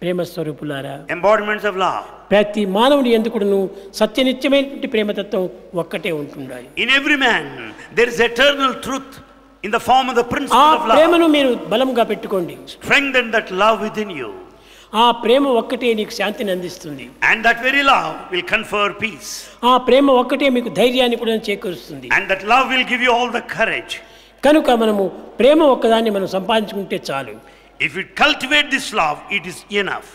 ప్రేమ స్వరూపులారా, embodiments of love. ప్రతి మానవుని ఎందుకును సత్యనిత్యమైనటువంటి ప్రేమతత్వం ఒక్కటే ఉంటుండాలి. In every man there is eternal truth in the form of the ఆ principle of love. ప్రేమను మీరు బలంగా పెట్టుకోండి. Strengthen that love within you. ఆ ప్రేమ ఒక్కటే నీకు శాంతిని అందిస్తుంది. And that very love will confer peace. ఆ ప్రేమ ఒక్కటే మీకు ధైర్యాన్ని కూడా చేకూరుస్తుంది. And that love will give you all the courage. కనుక మనము ప్రేమ ఒక్కదాన్ని మనం సంపాదించుకుంటే చాలు. If you cultivate this love, it is enough.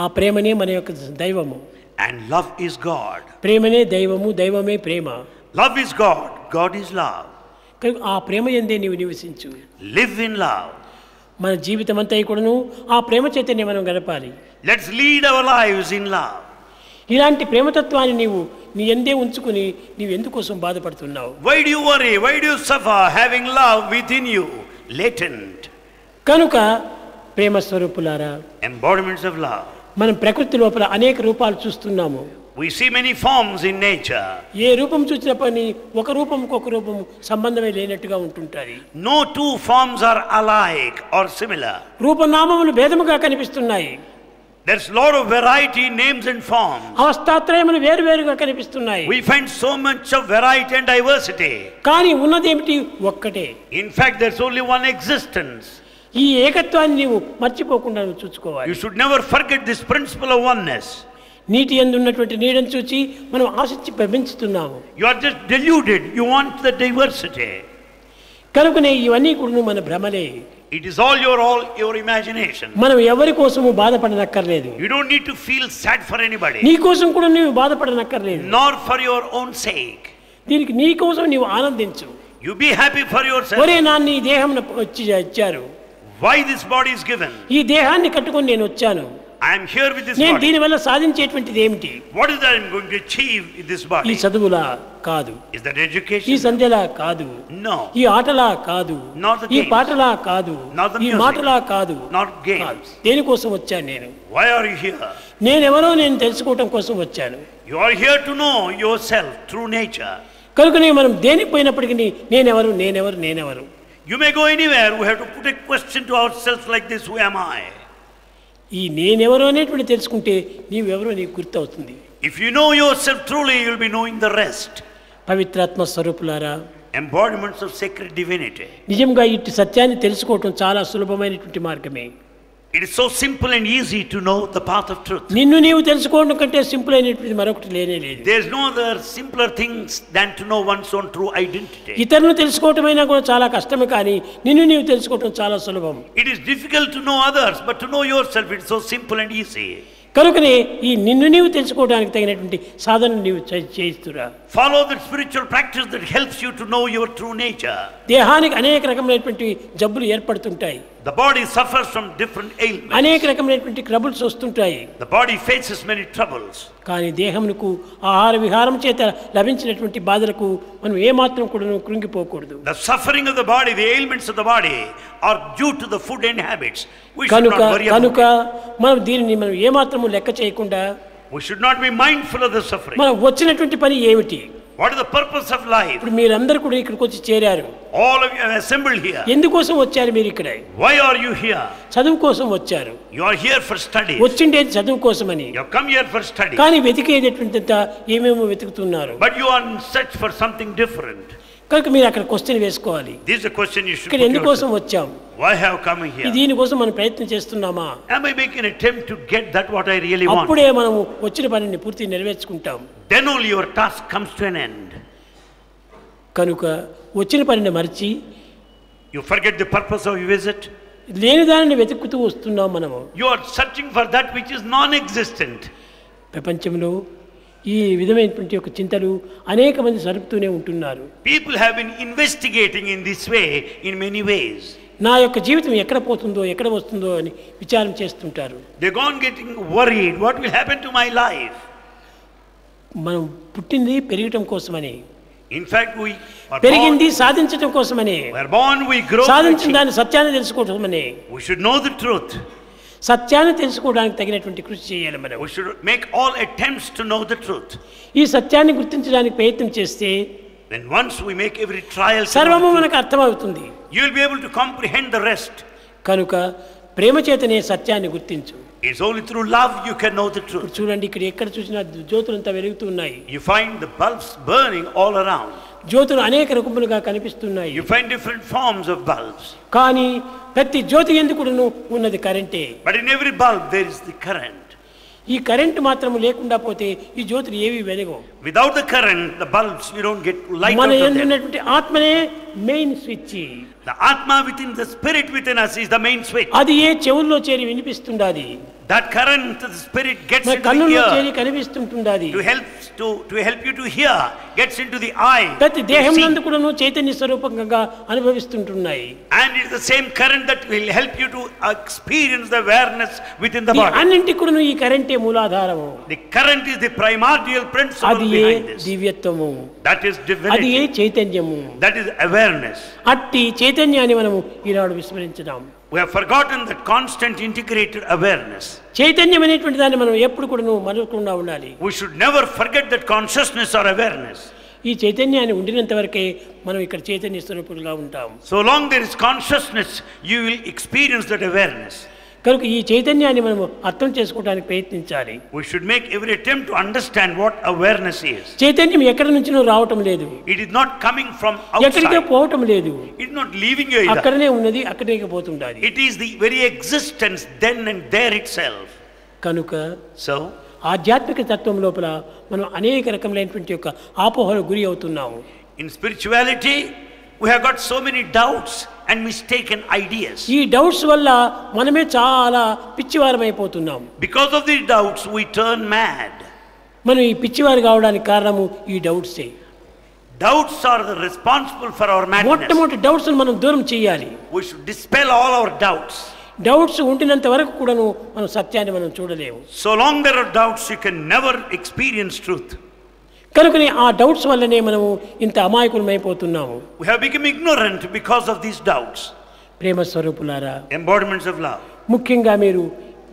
ఆ ప్రేమనే మన యొక్క దైవము. And love is God. ప్రేమనే దైవము, దైవమే ప్రేమ. Love is God. God is love. కనుక ఆ ప్రేమ యందే నీవు నివసించు. Live in love. మన జీవితం అంతా కూడాను ఆ ప్రేమ చేతనే మనం గడపాలి. Let's lead our lives in love. ఇలాంటి ప్రేమతత్వాన్ని నీవు నీ యందే ఉంచుకుని నీవు ఎందుకోసం బాధపడుతున్నావు? Why do you worry? Why do you suffer having love within you latent? కనుక ప్రేమ స్వరూపులారా, Embodiments of love. మనం ప్రకృతి లోపల అనేక రూపాలు చూస్తున్నాము. We see many forms in nature. ఏ రూపం చూసిన పని ఒక రూపంకి ఒక రూపం సంబంధమే లేనట్టుగా ఉంటుంటాయి. No two forms are alike or similar. రూపనామములు భేదముగా కనిపిస్తున్నాయి. There's a lot of variety in names and forms. అవస్థాత్రయములు వేరువేరుగా కనిపిస్తున్నాయి. We find so much of variety and diversity. కానీ ఉన్నదేమిటి? ఒక్కటే. In fact, there's only one existence. ఈ ఏకత్వాన్ని నీవు మర్చిపోకుండా నువ్వు చూసుకోవాలి. You should never forget this principle of oneness. నీటి యందు ఉన్నటువంటి నీడను చూచి మనం ఆశించి పెంచుతున్నాము. You are just deluded. You want the diversity. కనుకనే ఇవన్నీ కూడా మన భ్రమలే. It is all your imagination. మనం ఎవరి కోసము బాధపడనక్కర్లేదు. You don't need to feel sad for anybody. నీ కోసం కూడా నీవు బాధపడనక్కర్లేదు. Nor for your own sake. దీనికి నీ కోసం నీవు ఆనందించు. You be happy for yourself. ఒరే నాన్న ఈ దేహం ఇచ్చారు. Why this body is given? ఈ దేహాన్ని కట్టుకొని నేను వచ్చాను. I am here with this నేను body. దీనివల్ల సాధించేటువంటిది ఏమిటి? What is that I am going to achieve in this ఈ body? చదువులా కాదు, Is that ఈ education? సంధ్యలా కాదు, No. ఈ ఆటలా కాదు, Not the ఈ games. పాటలా కాదు, Not the ఈ music. మాటలా కాదు. Not games. దేనికోసం వచ్చాను నేను? Why are you here? నేనెవరో నేను తెలుసుకోవటం కోసం వచ్చాను. You are here to know yourself through nature. కనుకనే మనం దేనికి పోయినప్పటికీ నేనెవరు నేనెవరు నేనెవరు. You may go anywhere. We have to put a question to ourselves like this: who am I? ఈ నేనెవరో అనేటువంటి తెలుసుకుంటే నీవెవరో నీకు గుర్తవుతుంది. If you know yourself truly, you will be knowing the rest. పవిత్రాత్మ స్వరూపులారా, Embodiments of sacred divinity. నిజంగా ఇటు సత్యాన్ని తెలుసుకోవటం చాలా సులభమైనటువంటి మార్గమే. It is so simple and easy to know the path of truth. నిన్ను నీవు తెలుసుకోవడం కంటే సింపుల్ అయినటువంటి మరొకటి లేనే లేదు. There is no other simpler things than to know one's own true identity. ఇతరులను తెలుసుకోవటమైనా కూడా చాలా కష్టమే, కానీ నిన్ను నీవు తెలుసుకోవటం చాలా సులభం. It is difficult to know others, but to know yourself, it is so simple and easy. కనుకనే ఈ నిన్ను నీవు తెలుసుకోవడానికి తగినటువంటి సాధన నీవు చేయిస్తురా. Follow the spiritual practice that helps you to know your true nature. దేహానికి అనేక రకమైనటువంటి జబ్బులు ఏర్పడుతుంటాయి. The body suffers from different ailments. అనేక రకమైనటువంటి ట్రబుల్స్ వస్తుంటాయి. The body faces many troubles. కానీ దేహమునకు ఆహార విహారం చేత లభించినటువంటి బాధలకు మనం ఏమాత్రం కూడా కృంగిపోకూడదు. The suffering of the body, the ailments of the body are due to the food and habits. We should not worry about కనుక it. మనం దీనిని మనం ఏమాత్రము లెక్క చేయకుండా We should not be mindful of the suffering. మనం వచ్చినటువంటి పని ఏమిటి? What is the purpose of life? ఇప్పుడు మీరందరూ కూడా ఇక్కడికి వచ్చి చేరారు. All of you have assembled here. ఎందుకోసం వచ్చారు మీరు ఇక్కడ? Why are you here? చదువు కోసం వచ్చారు. You are here for study. వచ్చిండేది చదువు కోసమని. You have come here for study. కానీ వెతికేటటువంటి ఏమేమో వెతుకుతున్నారు. But you are in search for something different. కనుక మీరు అక్కడ క్వశ్చన్ వేసుకోవాలి. This is a question you should ఇక్కడ put ఎందుకోసం yourself. వచ్చాం? Why have come here? దీనికోసం మనం ప్రయత్నం చేస్తున్నామా? Am I making an attempt to get that what I really want? అప్పుడే మనం వచ్చిన పనిని పూర్తి నెరవేర్చుకుంటాం. Then only your task comes to an end. కనుక వచ్చిన పనిని మరిచి You forget the purpose of your visit. లేని దానిని వెతుకుతూ వస్తున్నాం మనము. You are searching for that which is non-existent. ప్రపంచంలో ఈ విధమైనటువంటి ఒక చింతలు అనేక మంది జరుపుతూనే ఉంటున్నారు. People have been investigating in this way in many ways. నా యొక్క జీవితం ఎక్కడ పోతుందో ఎక్కడ వస్తుందో అని విచారం చేస్తుంటారు. They gone getting worried. What will happen to my life? మనం పుట్టింది పెరగటం కోసమని. In fact, we are పెరిగింది born. సాధించడం కోసమని. We are born. We grow. సాధించిన దాన్ని సత్యాన్ని తెలుసుకోవటమని. We should know the truth. సత్యాన్ని తెలుసుకోవడానికి తగినటువంటి కృషి చేయాలి మనం. We should make all attempts to know the truth. ఈ సత్యాన్ని గుర్తించడానికి ప్రయత్నం చేస్తే Then once we make every trial, సర్వము మనకు అర్థమవుతుంది. you will be able to comprehend the rest. కనుక ప్రేమ చేతనే సత్యాన్ని గుర్తించు. It's only through love you can know the truth. చూడండి, ఇక్కడ ఎక్కడ చూసినా జ్యోతులంతా వెలుగుతున్నాయి. You find the bulbs burning all around. జ్యోతులు అనేక రకములుగా కనిపిస్తున్నాయి. You find different forms of bulbs. కానీ ప్రతి జ్యోతి ఎందుకును ఉన్నది కరెంటే. But in every bulb there is the current. ఈ కరెంట్ మాత్రం లేకుండా పోతే ఈ జ్యోతులు ఏవి వెలగవు. Without the current, the bulbs, you don't get light out మన of them. యందున్నటువంటి ఆత్మనే main switch. The Atma within, the spirit within us is the main switch. అది ఏ చెవుల్లో చేరి వినిపిస్తుండాది. That current, the spirit gets మన into the కన్నుల్లో చేరి ear కనిపిస్తుంటుండాది. to help you to hear, gets into the eye. ప్రతి దేహం to see. నందు కూడాను చైతన్య స్వరూపంగా అనుభవిస్తుంటున్నాయి. And it is the same current that will help you to experience the awareness within the ఈ body. అన్నింటి కూడాను ఈ కరెంటే మూలాధారము. The current is the primordial principle అది ఏ behind this. దివ్యత్వము. That is అది divinity. ఏ చైతన్యము. That is awareness. అట్టి చైతన్యాన్ని మనము ఈనాడు విస్మరించుదాం. We have forgotten that constant integrated awareness. చైతన్యం అనేటువంటి దాన్ని మనం ఎప్పుడు కూడా మరవకుండా ఉండాలి. We should never forget that consciousness or awareness. ఈ చైతన్యాన్ని ఉండినంత వరకే మనం ఇక్కడ చైతన్య స్వరూపులుగా ఉంటాం. So long there is consciousness, you will experience that awareness. కనుక ఈ చైతన్యాన్ని మనం అర్థం చేసుకోవడానికి ప్రయత్నించాలి. We should make every attempt to understand what awareness is. చైతన్యం ఎక్కడి నుంచినో రావటం లేదు. It is not coming from ఎక్కడికే outside. పోవటం లేదు. It is not leaving you either. అక్కడనే ఉన్నది, అక్కడే పోతుండాలి. It is the very existence then and there itself. కనుక So, ఆధ్యాత్మిక తత్వం లోపల మనం అనేక రకములైనటువంటి యొక్క ఆపోహలకు గురి అవుతున్నాము. in spirituality, we have got so many doubts and mistaken ideas. ఈ డౌట్స్ వల్ల మనమే చాలా పిచ్చివారం అయిపోతున్నాం. Because of these doubts, we turn mad. మనం ఈ పిచ్చివారు కావడానికి కారణము ఈ డౌట్సే. Doubts are the responsible for our madness. మొట్టమొదటి డౌట్స్ మనం దూరం చేయాలి. We should dispel all our doubts. Doubts ఉండినంత వరకు కూడాను మనం సత్యాన్ని మనం చూడలేము. So long there are doubts, you can never experience truth. కనుకనే ఆ డౌట్స్ వల్లనే మనము ఇంత అమాయకులమైపోతున్నాము. We have become ignorant because of these doubts. ప్రేమ స్వరూపులారా, Embodiments of love. ముఖ్యంగా మీరు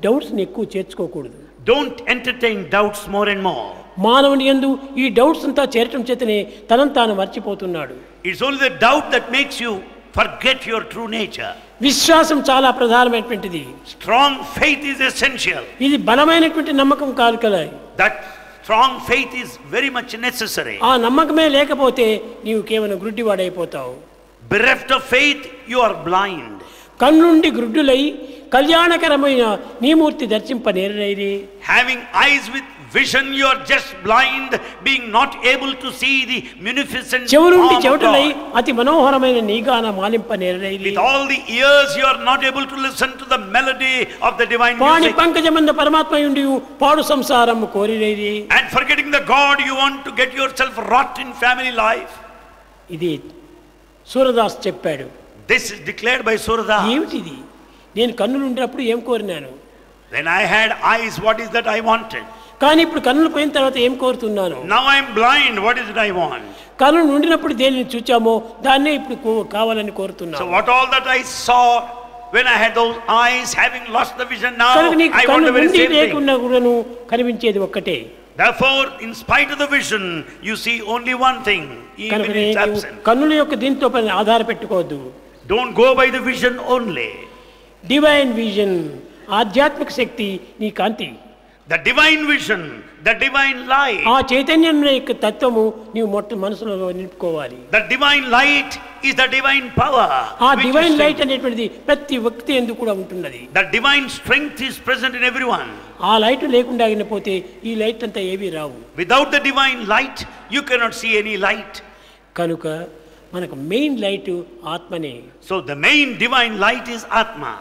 డౌట్స్ని ఎక్కువ చేర్చుకోకూడదు. Don't entertain doubts more and more. మానవుని యందు ఈ డౌట్స్ అంతా చేరటం చేతనే తనను తాను మర్చిపోతున్నాడు. It's only the doubt that makes you forget your true nature. విశ్వాసం చాలా ప్రధానమైనటువంటిది. Strong faith is essential. ఇది బలమైనటువంటి నమ్మకం కాదు కదా. That strong faith is very much necessary. ఆ నమ్మకమే లేకపోతే నీవు కేవలం గుడ్డివాడైపోతావు. Bereft of faith, you are blind. కన్నుండి గ్రుడ్డులై కళ్యాణకరమైన నీ మూర్తి దర్శింపనేరనైరి. Having eyes with vision, you are just blind, being not able to see the munificent చెవులుండి form of చెవుటలై God. అతి మనోహరమైన నీగాన మాలింపనేరనైరి. With all the ears, you are not able to listen to the melody of the divine pani music. పంకజమంద పరమాత్మయుండి పాడు సంసారం కోరినైరి. And forgetting the God, you want to get yourself rot in family life. ఇది సూరదాస్ చెప్పాడు. This is declared by Surada. ఏమిటిది? నేను కన్నులు ఉండినప్పుడు ఏం కోరినాను, When I had eyes, what is that I wanted? కానీ ఇప్పుడు కన్నులు పోయిన తర్వాత ఏం కోరుతున్నాను? Now I am blind, what is it I want? కన్నులు ఉండినప్పుడు దేనిని చూచామో దాన్నే ఇప్పుడు కావాలని So కోరుతున్నాను. what all that I saw when I had those eyes, having lost the vision, now కనుక నీకు I want కన్ను the very ఉండి same thing. లేకున్నా కూడాను కనిపించేది ఒక్కటే. Therefore, in spite of the vision, you see only one thing, even కనుక it's నీవు absent. కన్నుల యొక్క దీంతో పని ఆధారపెట్టుకోవద్దు. Don't go by the vision only. Divine vision, ఆధ్యాత్మిక శక్తి నీ కాంతి. The divine vision, the divine light. ఆ చైతన్యం యొక్క తత్వము నీవు మనసులో నింపుకోవాలి. The divine light is the divine power. ఆ which డివైన్ is లైట్ అనేటువంటిది ప్రతి వ్యక్తి ఎందుకు కూడా ఉంటున్నది. The divine strength is present in everyone. ఆ లైట్ లేకుండా పోతే ఈ లైట్ అంతా ఏవి రావు. Without the divine light, you cannot see any light. కనుక మనకు మెయిన్ లైట్ ఆత్మనే. So the main divine light is Atma.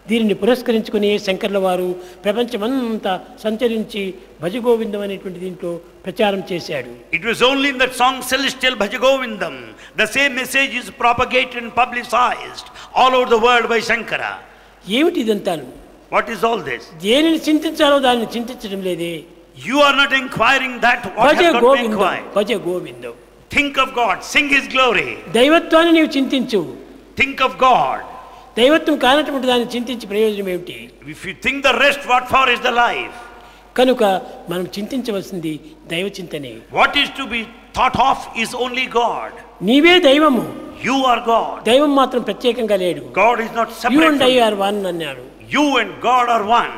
దీనిని పురస్కరించుకుని శంకర్ల వారు ప్రపంచమంతా సంచరించి భజగోవిందం అనేటువంటి దీంట్లో ప్రచారం చేశాడు. It was only in that song Celestial Bhajagovindam. The same message is propagated and publicized all over the world by Shankara. ఏమిటి ఇదంతాను? What is all this? దేనిని చింతించాలో దానిని చింతించడం లేదే. You are not inquiring that what Bhaja has got to Govindam, inquire. Bhaja Govindam. Think of God, sing His glory. దైవత్వాన్ని నీవు చింతించు. Think of God. దైవత్వం కానటువంటి దాన్ని చింతించి ప్రయోజనం ఏమిటి? If you think the rest, what for is the life? కనుక మనం చింతించవలసింది దైవ చింతనే. What is to be thought of is only God. నీవే దైవము. You are God. దైవం మాత్రం ప్రత్యేకంగా లేడు. God is not you separate and from I you. Are one అన్నాడు. You and God are one.